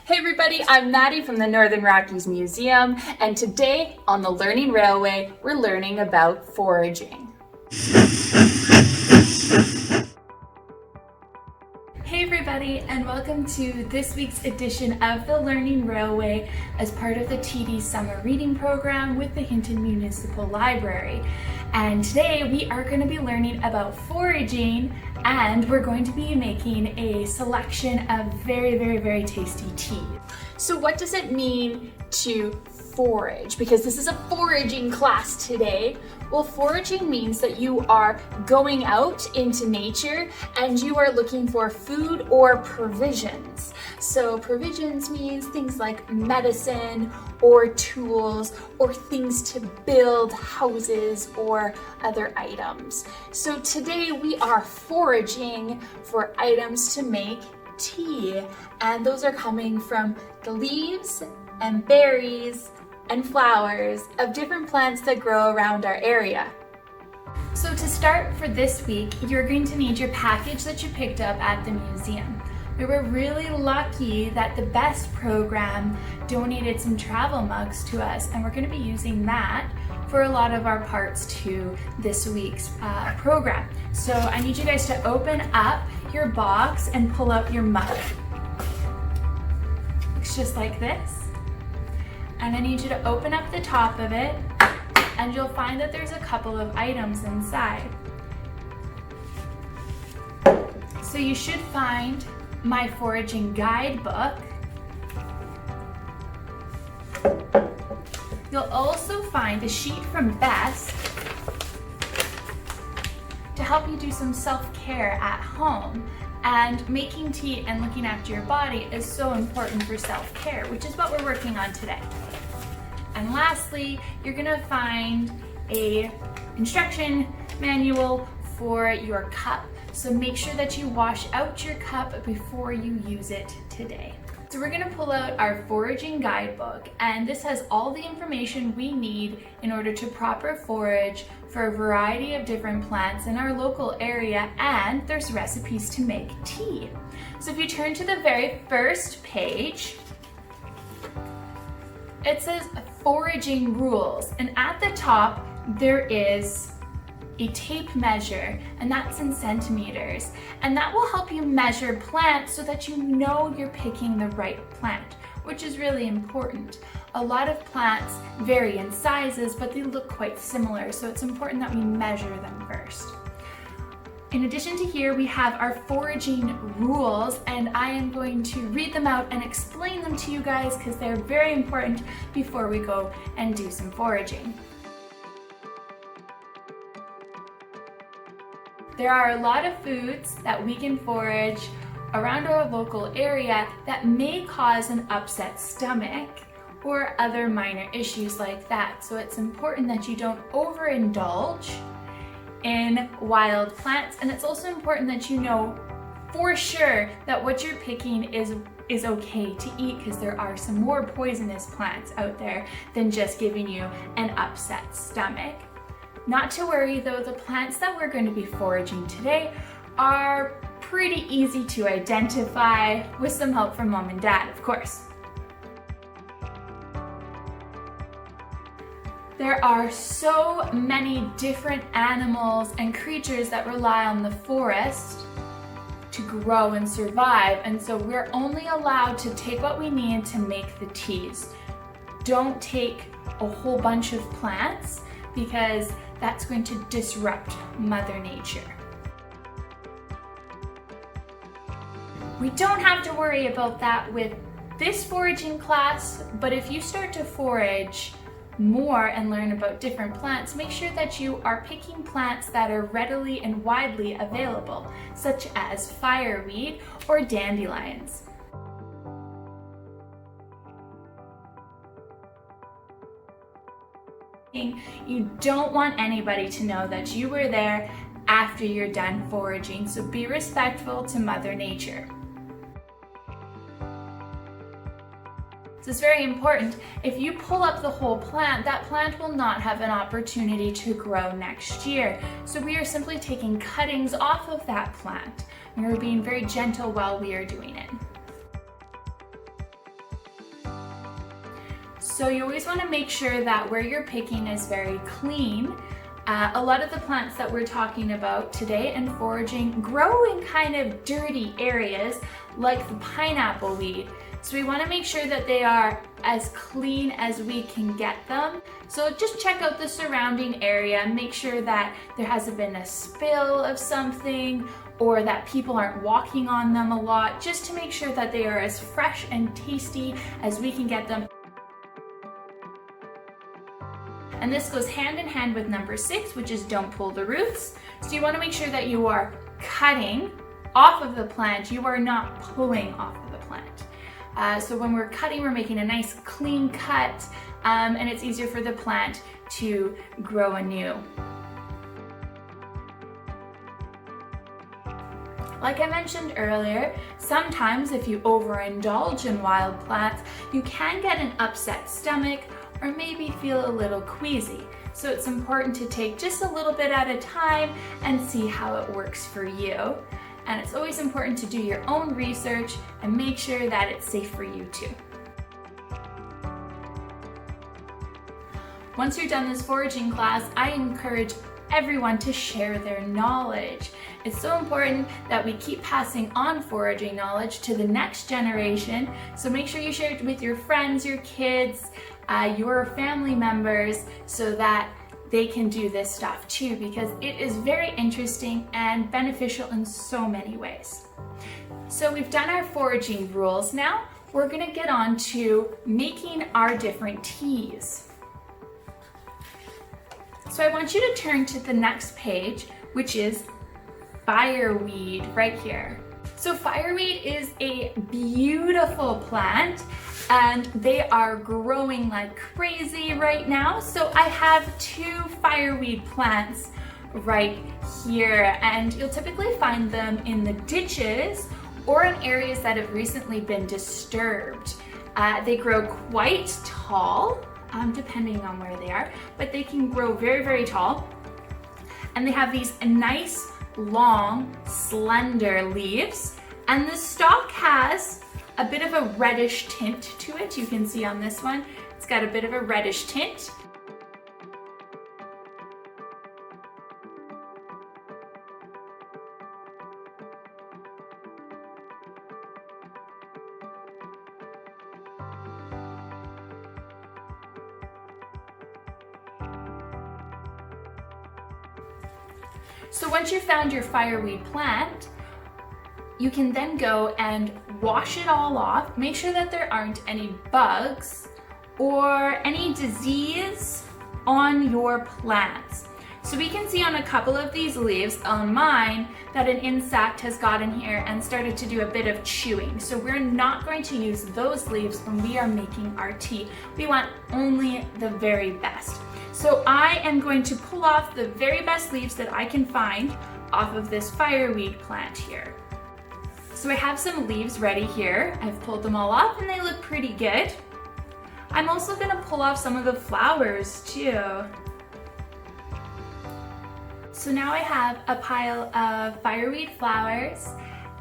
Hey everybody, I'm Maddie from the Northern Rockies Museum, and today on the Learning Railway, we're learning about foraging. Hey everybody, and welcome to this week's edition of the Learning Railway as part of the TD Summer Reading Program with the Hinton Municipal Library. And today we are going to be learning about foraging, and we're going to be making a selection of very tasty tea. So what does it mean to forage? Because this is a foraging class today. Well, foraging means that you are going out into nature and you are looking for food or provisions. So provisions means things like medicine or tools or things to build houses or other items. So today we are foraging for items to make tea, and those are coming from the leaves and berries and flowers of different plants that grow around our area. So to start for this week, you're going to need your package that you picked up at the museum. We were really lucky that the BEST program donated some travel mugs to us, and we're going to be using that for a lot of our parts to this week's program. So I need you guys to open up your box and pull out your mug. Looks just like this. And I need you to open up the top of it, and you'll find that there's a couple of items inside. So you should find my Foraging Guidebook. You'll also find a sheet from BEST to help you do some self-care at home. And making tea and looking after your body is so important for self-care, which is what we're working on today. And lastly, you're gonna find a instruction manual for your cup. So make sure that you wash out your cup before you use it today. So we're gonna pull out our Foraging Guidebook, and this has all the information we need in order to proper forage for a variety of different plants in our local area, and there's recipes to make tea. So if you turn to the very first page, it says Foraging Rules, and at the top there is a tape measure, and that's in centimeters, and that will help you measure plants so that you know you're picking the right plant, which is really important. A lot of plants vary in sizes, but they look quite similar, so it's important that we measure them first. In addition to here, we have our foraging rules, and I am going to read them out and explain them to you guys because they're very important before we go and do some foraging. There are a lot of foods that we can forage around our local area that may cause an upset stomach or other minor issues like that. So it's important that you don't overindulge in wild plants, and it's also important that you know for sure that what you're picking is okay to eat, because there are some more poisonous plants out there than just giving you an upset stomach. Not to worry though, the plants that we're going to be foraging today are pretty easy to identify with some help from mom and dad, of course. There are so many different animals and creatures that rely on the forest to grow and survive, and so we're only allowed to take what we need to make the teas. Don't take a whole bunch of plants, because that's going to disrupt Mother Nature. We don't have to worry about that with this foraging class, but if you start to forage more and learn about different plants, make sure that you are picking plants that are readily and widely available, such as fireweed or dandelions. You don't want anybody to know that you were there after you're done foraging, so be respectful to Mother Nature. So it's very important. If you pull up the whole plant, that plant will not have an opportunity to grow next year. So we are simply taking cuttings off of that plant. We are being very gentle while we are doing it. So you always want to make sure that where you're picking is very clean. A lot of the plants that we're talking about today and foraging grow in kind of dirty areas like the pineapple weed. So we want to make sure that they are as clean as we can get them. So just check out the surrounding area and make sure that there hasn't been a spill of something or that people aren't walking on them a lot, just to make sure that they are as fresh and tasty as we can get them. And this goes hand in hand with number 6, which is don't pull the roots. So you want to make sure that you are cutting off of the plant, you are not pulling off of the plant. So when we're cutting, we're making a nice clean cut, and it's easier for the plant to grow anew. Like I mentioned earlier, sometimes if you overindulge in wild plants, you can get an upset stomach or maybe feel a little queasy. So it's important to take just a little bit at a time and see how it works for you. And it's always important to do your own research and make sure that it's safe for you too. Once you're done this foraging class, I encourage everyone to share their knowledge. It's so important that we keep passing on foraging knowledge to the next generation. So make sure you share it with your friends, your kids, your family members, so that they can do this stuff too, because it is very interesting and beneficial in so many ways. So we've done our foraging rules. Now we're going to get on to making our different teas. So I want you to turn to the next page, which is Fireweed right here. So Fireweed is a beautiful plant and they are growing like crazy right now. So I have 2 fireweed plants right here, and you'll typically find them in the ditches or in areas that have recently been disturbed. They grow quite tall, depending on where they are, but they can grow very, very tall. And they have these nice, long, slender leaves. And the stalk has a bit of a reddish tint to it. You can see on this one, it's got a bit of a reddish tint. So once you've found your fireweed plant, you can then go and wash it all off. Make sure that there aren't any bugs or any disease on your plants. So we can see on a couple of these leaves, on mine, that an insect has got in here and started to do a bit of chewing. So we're not going to use those leaves when we are making our tea. We want only the very best. So I am going to pull off the very best leaves that I can find off of this fireweed plant here. So I have some leaves ready here. I've pulled them all off and they look pretty good. I'm also going to pull off some of the flowers too. So now I have a pile of fireweed flowers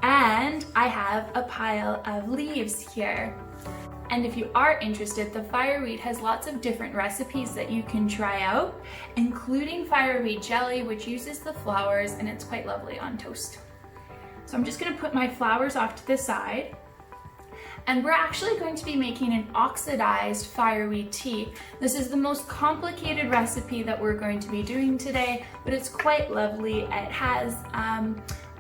and I have a pile of leaves here. And if you are interested, the fireweed has lots of different recipes that you can try out, including fireweed jelly, which uses the flowers, and it's quite lovely on toast. So I'm just going to put my flowers off to the side. And we're actually going to be making an oxidized fireweed tea. This is the most complicated recipe that we're going to be doing today, but it's quite lovely. It has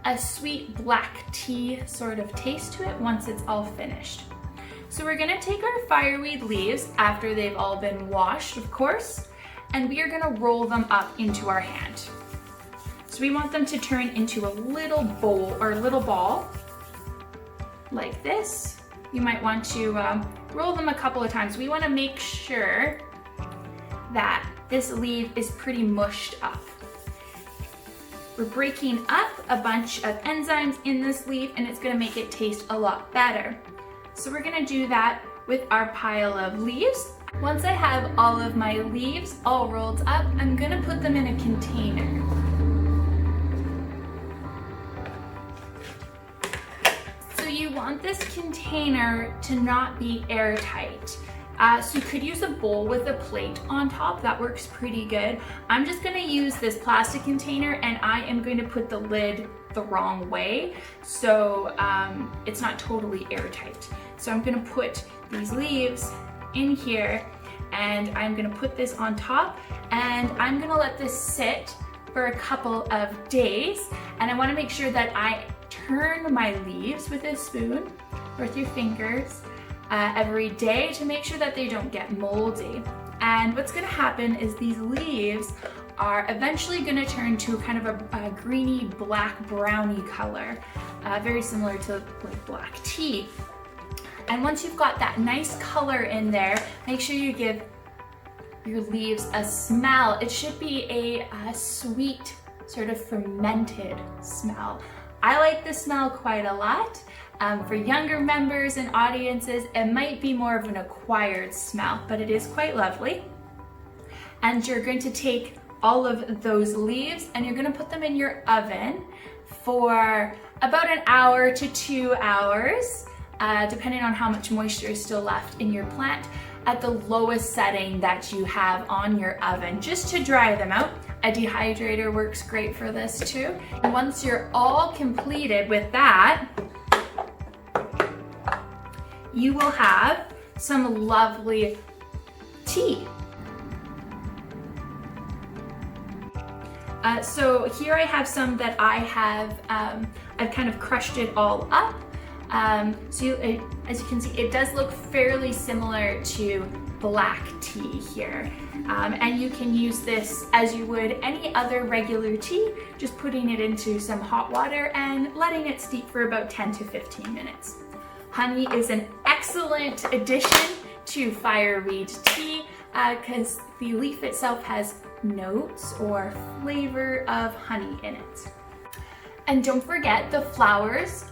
a sweet black tea sort of taste to it once it's all finished. So we're gonna take our fireweed leaves after they've all been washed, of course, and we are gonna roll them up into our hand. So we want them to turn into a little bowl or a little ball like this. You might want to roll them a couple of times. We wanna make sure that this leaf is pretty mushed up. We're breaking up a bunch of enzymes in this leaf and it's gonna make it taste a lot better. So we're gonna do that with our pile of leaves. Once I have all of my leaves all rolled up, I'm gonna put them in a container. So you want this container to not be airtight. So you could use a bowl with a plate on top. That works pretty good. I'm just gonna use this plastic container, and I am going to put the lid the wrong way, so it's not totally airtight. So I'm gonna put these leaves in here, and I'm gonna put this on top, and I'm gonna let this sit for a couple of days. And I wanna make sure that I turn my leaves with a spoon or with your fingers every day to make sure that they don't get moldy. And what's gonna happen is these leaves are eventually gonna turn to kind of a greeny black browny color, very similar to like black tea. And once you've got that nice color in there, make sure you give your leaves a smell. It should be a sweet, sort of fermented smell. I like the smell quite a lot. For younger members and audiences, it might be more of an acquired smell, but it is quite lovely. And you're going to take all of those leaves and you're going to put them in your oven for about an hour to 2 hours, depending on how much moisture is still left in your plant, at the lowest setting that you have on your oven, just to dry them out. A dehydrator works great for this too. And once you're all completed with that, you will have some lovely tea. So here I have some that I have, I've kind of crushed it all up. As you can see, it does look fairly similar to black tea here. And you can use this as you would any other regular tea, just putting it into some hot water and letting it steep for about 10 to 15 minutes. Honey is an excellent addition to fireweed tea because the leaf itself has notes or flavor of honey in it. And don't forget the flowers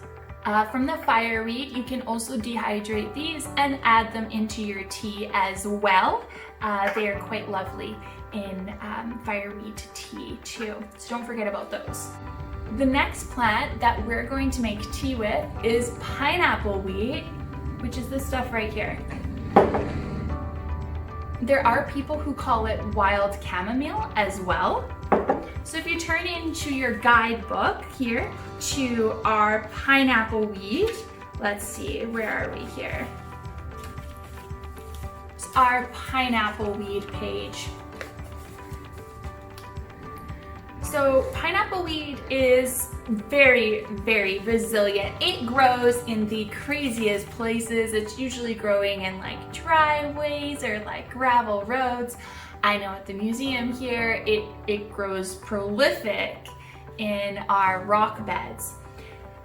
from the fireweed. You can also dehydrate these and add them into your tea as well. They are quite lovely in fireweed tea too, so don't forget about those. The next plant that we're going to make tea with is pineapple weed, which is this stuff right here. There are people who call it wild chamomile as well. So if you turn into your guidebook here to our pineapple weed, let's see, where are we here? It's our pineapple weed page. So pineapple weed is very, very resilient. It grows in the craziest places. It's usually growing in like driveways or like gravel roads. I know at the museum here, it grows prolific in our rock beds.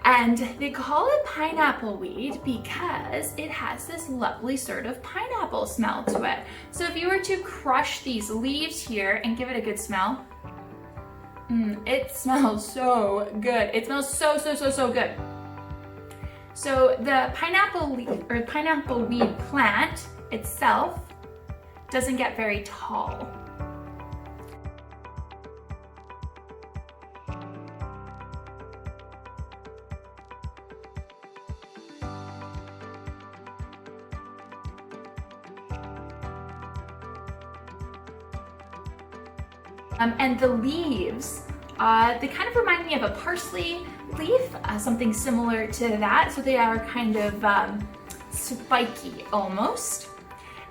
And they call it pineapple weed because it has this lovely sort of pineapple smell to it. So if you were to crush these leaves here and give it a good smell, it smells so good. It smells so good. So the pineapple weed plant itself doesn't get very tall. And the leaves, they kind of remind me of a parsley leaf, something similar to that. So they are kind of spiky almost.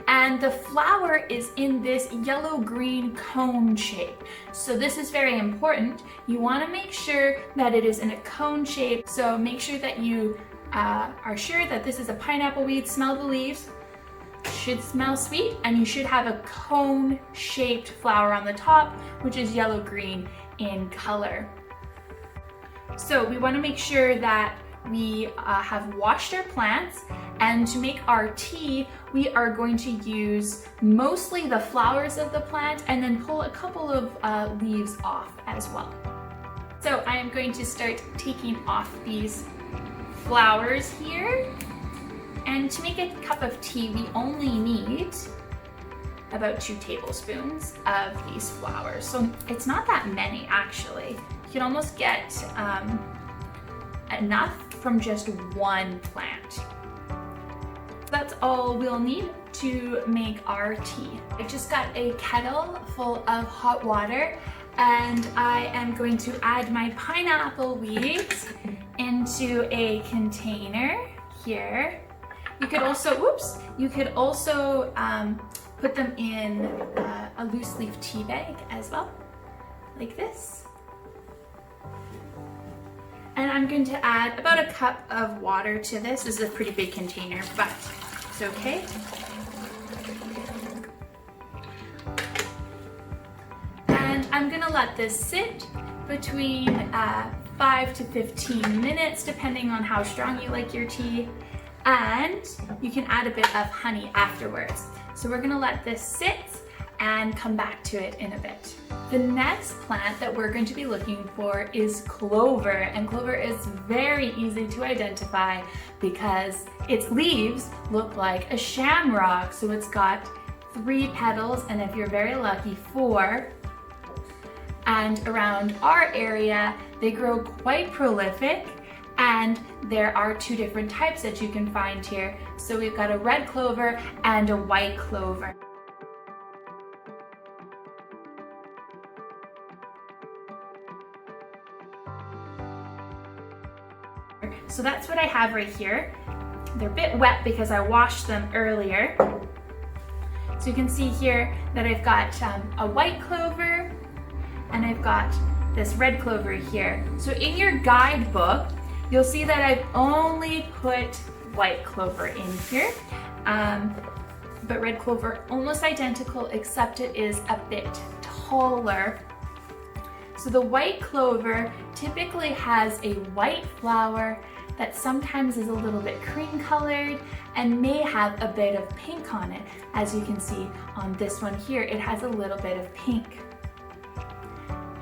And the flower is in this yellow-green cone shape. So this is very important. You want to make sure that it is in a cone shape. So make sure that you are sure that this is a pineapple weed. Smell the leaves. Should smell sweet, and you should have a cone-shaped flower on the top, which is yellow-green in color. So we want to make sure that we have washed our plants, and to make our tea, we are going to use mostly the flowers of the plant and then pull a couple of leaves off as well. So I am going to start taking off these flowers here. And to make a cup of tea, we only need about 2 tablespoons of these flowers. So it's not that many actually. You can almost get enough from just one plant. That's all we'll need to make our tea. I just got a kettle full of hot water and I am going to add my pineapple weeds into a container here. You could also, put them in a loose leaf tea bag as well, like this. And I'm going to add about a cup of water to this. This is a pretty big container, but it's okay. And I'm gonna let this sit between 5 to 15 minutes, depending on how strong you like your tea. And you can add a bit of honey afterwards. So we're gonna let this sit and come back to it in a bit. The next plant that we're going to be looking for is clover, and clover is very easy to identify because its leaves look like a shamrock. So it's got 3 petals, and if you're very lucky, 4. And around our area, they grow quite prolific, and there are 2 different types that you can find here. So we've got a red clover and a white clover. So that's what I have right here. They're a bit wet because I washed them earlier. So you can see here that I've got a white clover and I've got this red clover here. So in your guidebook, you'll see that I've only put white clover in here. But red clover, almost identical, except it is a bit taller. So the white clover typically has a white flower that sometimes is a little bit cream colored and may have a bit of pink on it. As you can see on this one here, it has a little bit of pink.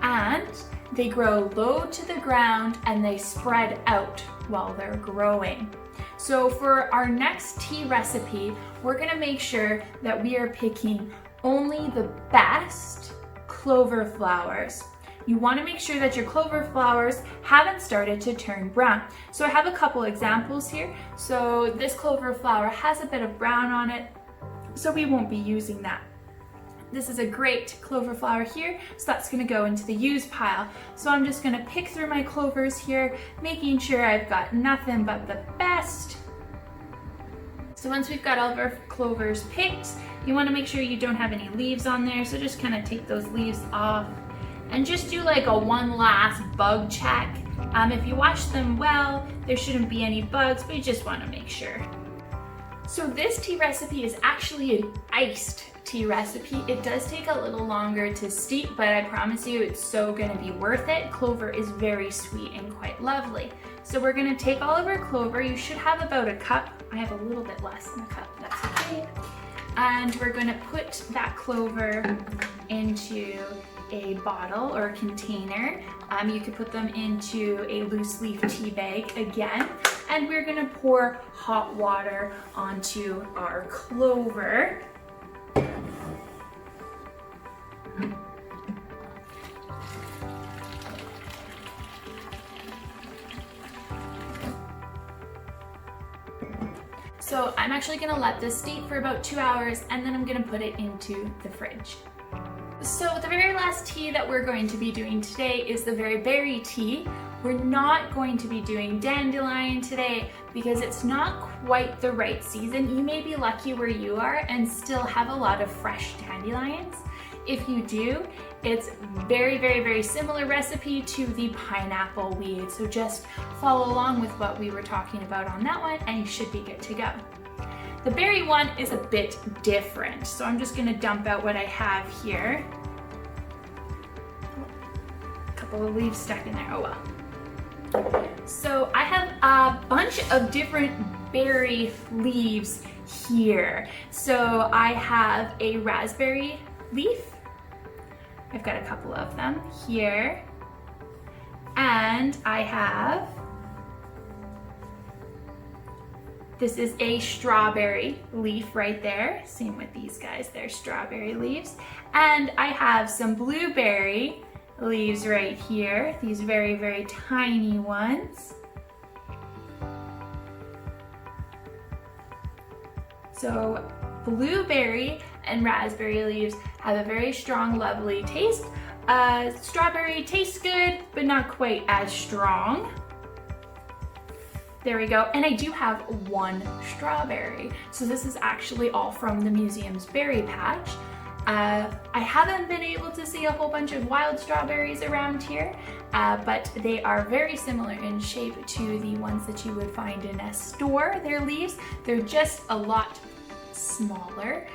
And they grow low to the ground and they spread out while they're growing. So for our next tea recipe, we're gonna make sure that we are picking only the best clover flowers. You want to make sure that your clover flowers haven't started to turn brown. So I have a couple examples here. So this clover flower has a bit of brown on it, so we won't be using that. This is a great clover flower here, so that's going to go into the use pile. So I'm just going to pick through my clovers here, making sure I've got nothing but the best. So once we've got all of our clovers picked, you want to make sure you don't have any leaves on there, so just kind of take those leaves off. And just do like a one last bug check. If you wash them well, there shouldn't be any bugs, but you just want to make sure. So this tea recipe is actually an iced tea recipe. It does take a little longer to steep, but I promise you it's so going to be worth it. Clover is very sweet and quite lovely. So we're going to take all of our clover. You should have about a cup. I have a little bit less than a cup, that's okay. And we're going to put that clover into a bottle or a container. You could put them into a loose leaf tea bag again, and we're gonna pour hot water onto our clover. So I'm actually gonna let this steep for about 2 hours, and then I'm gonna put it into the fridge. So the very last tea that we're going to be doing today is the very berry tea. We're not going to be doing dandelion today because it's not quite the right season. You may be lucky where you are and still have a lot of fresh dandelions. If you do, it's very, very, very similar recipe to the pineapple weed. So just follow along with what we were talking about on that one and you should be good to go. The berry one is a bit different, so I'm just gonna dump out what I have here. A couple of leaves stuck in there, oh well. So I have a bunch of different berry leaves here. So I have a raspberry leaf. I've got a couple of them here. And I have, this is a strawberry leaf right there. Same with these guys, they're strawberry leaves. And I have some blueberry leaves right here, these very, very tiny ones. So blueberry and raspberry leaves have a very strong, lovely taste. Strawberry tastes good, but not quite as strong. There we go. And I do have one strawberry. So this is actually all from the museum's berry patch. I haven't been able to see a whole bunch of wild strawberries around here, but they are very similar in shape to the ones that you would find in a store, their leaves. They're just a lot smaller.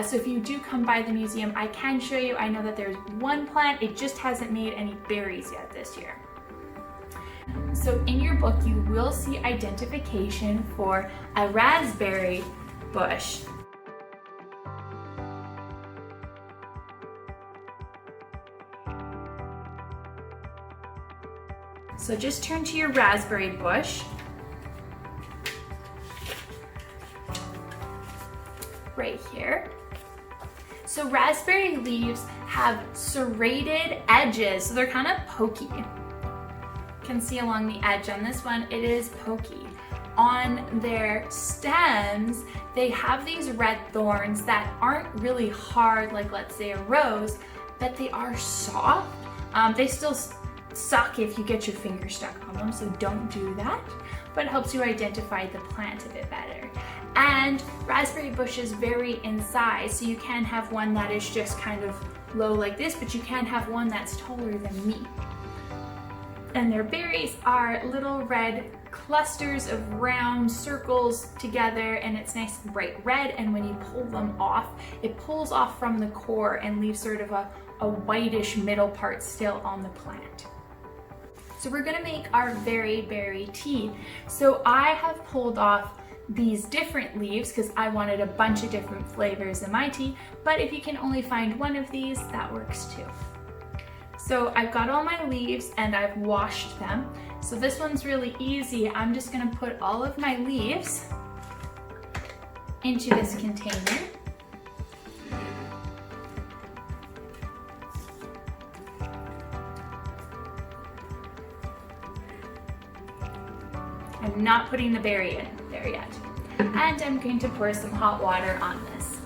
So if you do come by the museum, I can show you. I know that there's one plant, it just hasn't made any berries yet this year. So in your book, you will see identification for a raspberry bush. So just turn to your raspberry bush. Right here. So raspberry leaves have serrated edges, so they're kind of pokey. You can see along the edge on this one, it is pokey. On their stems, they have these red thorns that aren't really hard, like let's say a rose, but they are soft. They still suck if you get your finger stuck on them, so don't do that, but it helps you identify the plant a bit better. And raspberry bushes vary in size, so you can have one that is just kind of low like this, but you can have one that's taller than me. And their berries are little red clusters of round circles together, and it's nice and bright red, and when you pull them off, it pulls off from the core and leaves sort of a whitish middle part still on the plant. So we're gonna make our very berry tea. So I have pulled off these different leaves because I wanted a bunch of different flavors in my tea, but if you can only find one of these, that works too. So I've got all my leaves and I've washed them. So this one's really easy. I'm just gonna put all of my leaves into this container. I'm not putting the berry in there yet. And I'm going to pour some hot water on this.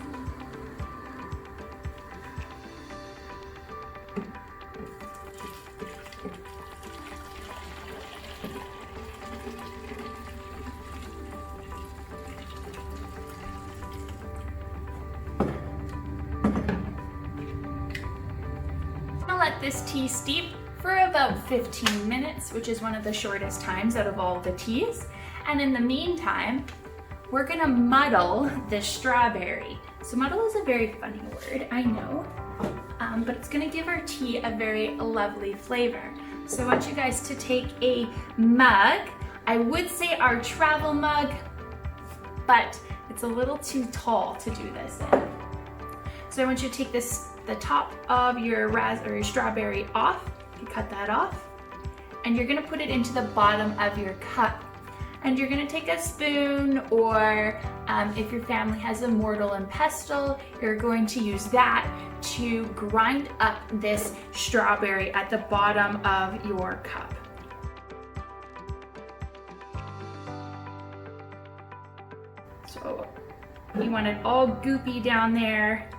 I'll let this tea steep for about 15 minutes, which is one of the shortest times out of all the teas. And in the meantime, we're gonna muddle this strawberry. So muddle is a very funny word, I know, but it's gonna give our tea a very lovely flavor. So I want you guys to take a mug. I would say our travel mug, but it's a little too tall to do this in. So I want you to take the top of your strawberry off. You cut that off, and you're gonna put it into the bottom of your cup. And you're gonna take a spoon, or if your family has a mortar and pestle, you're going to use that to grind up this strawberry at the bottom of your cup. So you want it all goopy down there.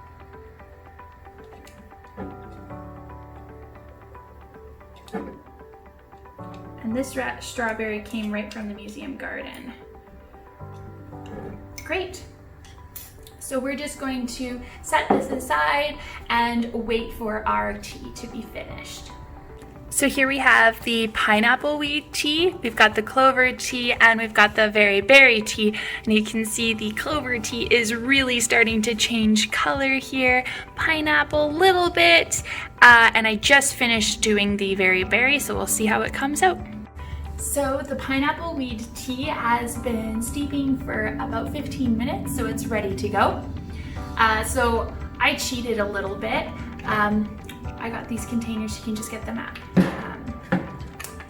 And this strawberry came right from the museum garden. Great. So we're just going to set this aside and wait for our tea to be finished. So here we have the pineapple weed tea, we've got the clover tea, and we've got the very berry tea. And you can see the clover tea is really starting to change color here. Pineapple, little bit. And I just finished doing the very berry, so we'll see how it comes out. So the pineapple weed tea has been steeping for about 15 minutes, so it's ready to go. So I cheated a little bit. I got these containers, you can just get them at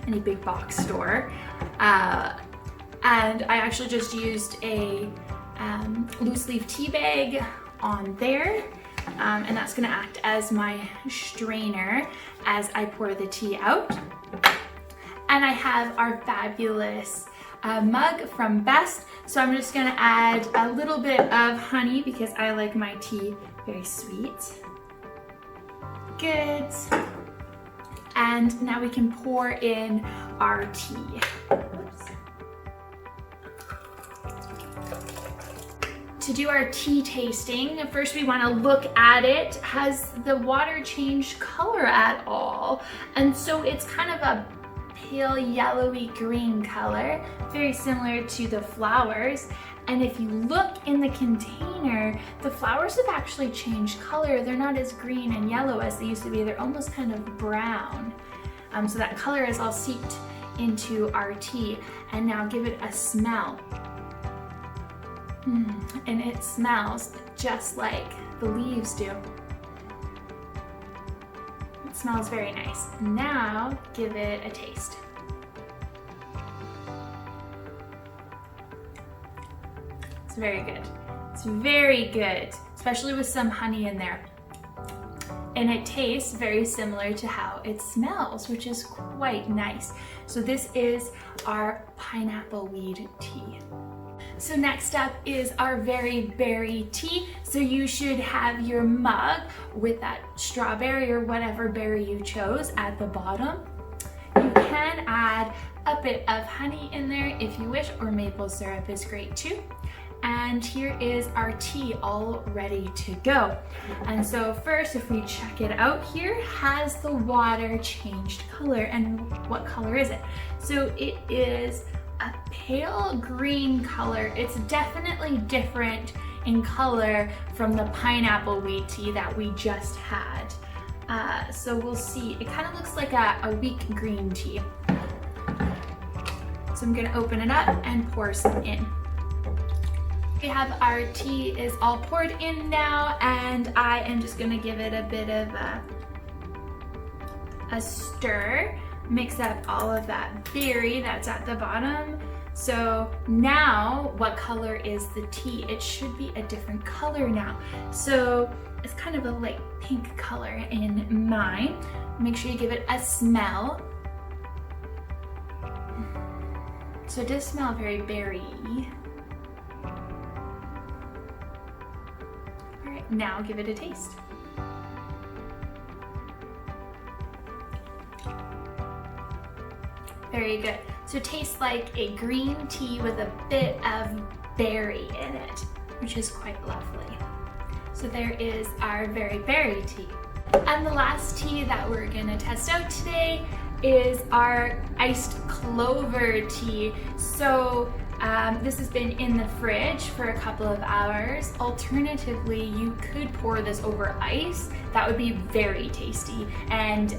any big box store. And I actually just used a loose leaf tea bag on there. And that's gonna act as my strainer as I pour the tea out. And I have our fabulous mug from Best. So I'm just gonna add a little bit of honey because I like my tea very sweet. Good. And now we can pour in our tea. Oops. To do our tea tasting, first we want to look at it. Has the water changed color at all? And so it's kind of a pale yellowy green color, very similar to the flowers. And if you look in the container, the flowers have actually changed color. They're not as green and yellow as they used to be. They're almost kind of brown. So that color is all seeped into our tea. And now give it a smell. And it smells just like the leaves do. It smells very nice. Now give it a taste. It's very good. It's very good, especially with some honey in there. And it tastes very similar to how it smells, which is quite nice. So this is our pineapple weed tea. So next up is our very berry tea. So you should have your mug with that strawberry or whatever berry you chose at the bottom. You can add a bit of honey in there if you wish, or maple syrup is great too. And here is our tea all ready to go. And so first, if we check it out here, has the water changed color? And what color is it? So it is a pale green color. It's definitely different in color from the pineapple weed tea that we just had. So we'll see. It kind of looks like a weak green tea. So I'm gonna open it up and pour some in. We have our tea is all poured in now, and I am just gonna give it a bit of a stir. Mix up all of that berry that's at the bottom. So now, what color is the tea? It should be a different color now. So it's kind of a light pink color in mine. Make sure you give it a smell. So it does smell very berry-y. All right, now give it a taste. Very good. So it tastes like a green tea with a bit of berry in it, which is quite lovely. So there is our very berry tea. And the last tea that we're gonna test out today is our iced clover tea. So this has been in the fridge for a couple of hours. Alternatively, you could pour this over ice. That would be very tasty and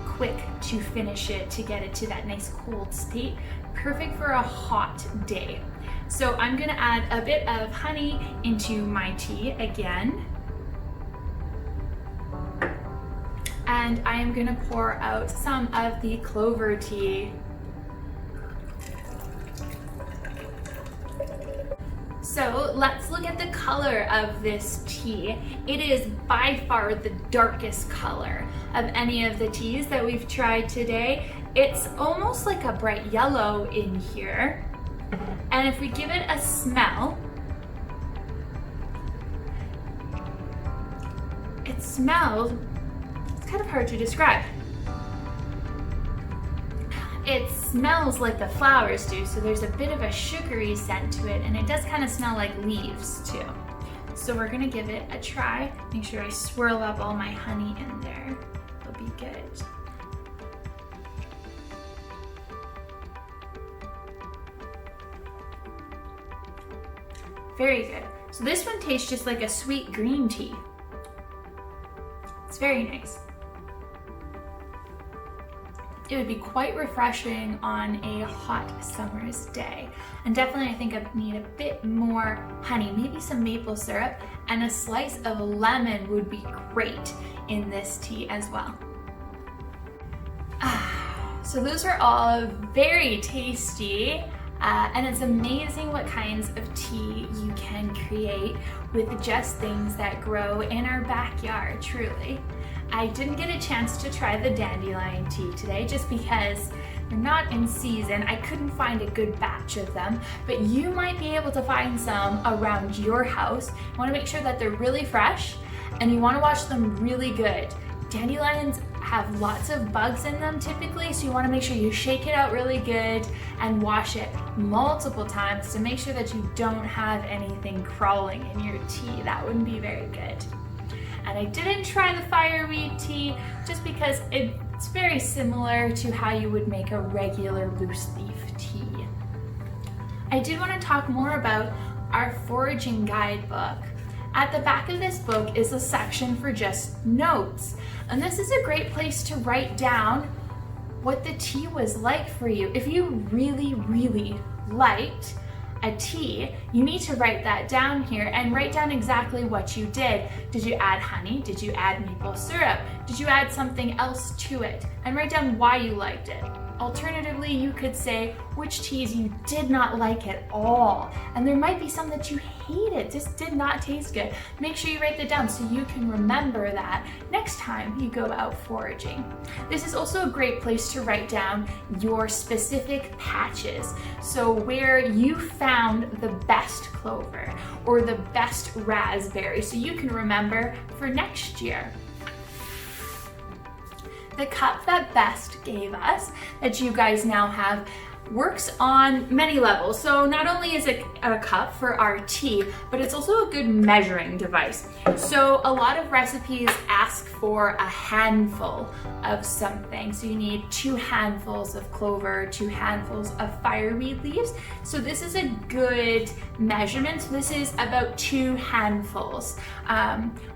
quick to finish it, to get it to that nice cold state. Perfect for a hot day. So I'm gonna add a bit of honey into my tea again. And I am gonna pour out some of the clover tea. So let's look at the color of this tea. It is by far the darkest color of any of the teas that we've tried today. It's almost like a bright yellow in here. And if we give it a smell, it smells, it's kind of hard to describe. It smells like the flowers do, so there's a bit of a sugary scent to it, and it does kind of smell like leaves too. So we're gonna give it a try. Make sure I swirl up all my honey in there. It'll be good. Very good. So this one tastes just like a sweet green tea. It's very nice. It would be quite refreshing on a hot summer's day. And definitely I think I need a bit more honey, maybe some maple syrup, and a slice of lemon would be great in this tea as well. So those are all very tasty. And it's amazing what kinds of tea you can create with just things that grow in our backyard, truly. I didn't get a chance to try the dandelion tea today just because they're not in season. I couldn't find a good batch of them, but you might be able to find some around your house. You want to make sure that they're really fresh and you want to wash them really good. Dandelions have lots of bugs in them typically, so you want to make sure you shake it out really good and wash it multiple times to make sure that you don't have anything crawling in your tea. That wouldn't be very good. And I didn't try the fireweed tea just because it's very similar to how you would make a regular loose leaf tea. I did want to talk more about our foraging guidebook. At the back of this book is a section for just notes. And this is a great place to write down what the tea was like for you. If you really, really liked a tea, you need to write that down here and write down exactly what you did. Did you add honey? Did you add maple syrup? Did you add something else to it? And write down why you liked it. Alternatively, you could say which teas you did not like at all. And there might be some that you hated, just did not taste good. Make sure you write that down so you can remember that next time you go out foraging. This is also a great place to write down your specific patches. So where you found the best clover or the best raspberry, so you can remember for next year. The cup that Best gave us, that you guys now have, works on many levels. So not only is it a cup for our tea, but it's also a good measuring device. So a lot of recipes ask for a handful of something. So you need 2 handfuls of clover, 2 handfuls of fireweed leaves. So this is a good measurement. So this is about 2 handfuls,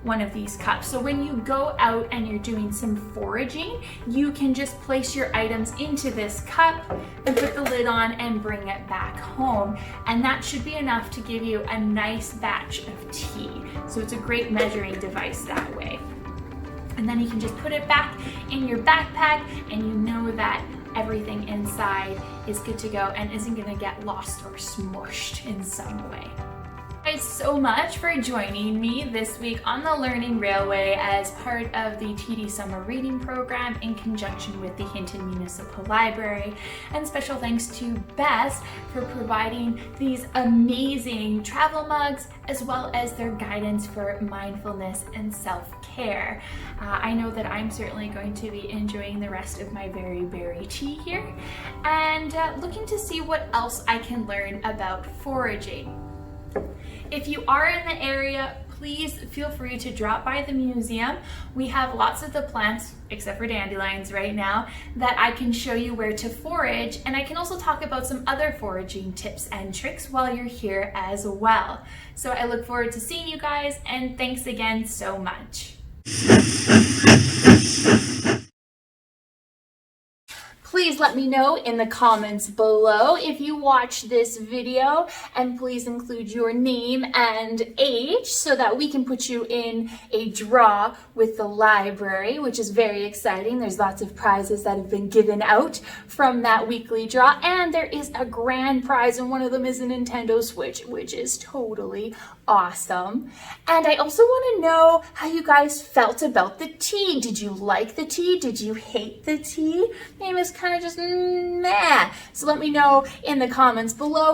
one of these cups. So when you go out and you're doing some foraging, you can just place your items into this cup and put the lid on and bring it back home. And that should be enough to give you a nice batch of tea. So it's a great measuring device that way. And then you can just put it back in your backpack and you know that everything inside is good to go and isn't gonna get lost or smushed in some way. Thank you guys so much for joining me this week on the Learning Railway as part of the TD Summer Reading Program in conjunction with the Hinton Municipal Library. And special thanks to Best for providing these amazing travel mugs as well as their guidance for mindfulness and self-care. I know that I'm certainly going to be enjoying the rest of my very berry tea here and looking to see what else I can learn about foraging. If you are in the area, please feel free to drop by the museum. We have lots of the plants, except for dandelions right now, that I can show you where to forage, and I can also talk about some other foraging tips and tricks while you're here as well. So I look forward to seeing you guys, and thanks again so much. Please let me know in the comments below if you watch this video, and please include your name and age so that we can put you in a draw with the library, which is very exciting. There's lots of prizes that have been given out from that weekly draw, and there is a grand prize, and one of them is a Nintendo Switch, which is totally awesome. And I also want to know how you guys felt about the tea. Did you like the tea? Did you hate the tea? Maybe it's kind of just meh. So let me know in the comments below.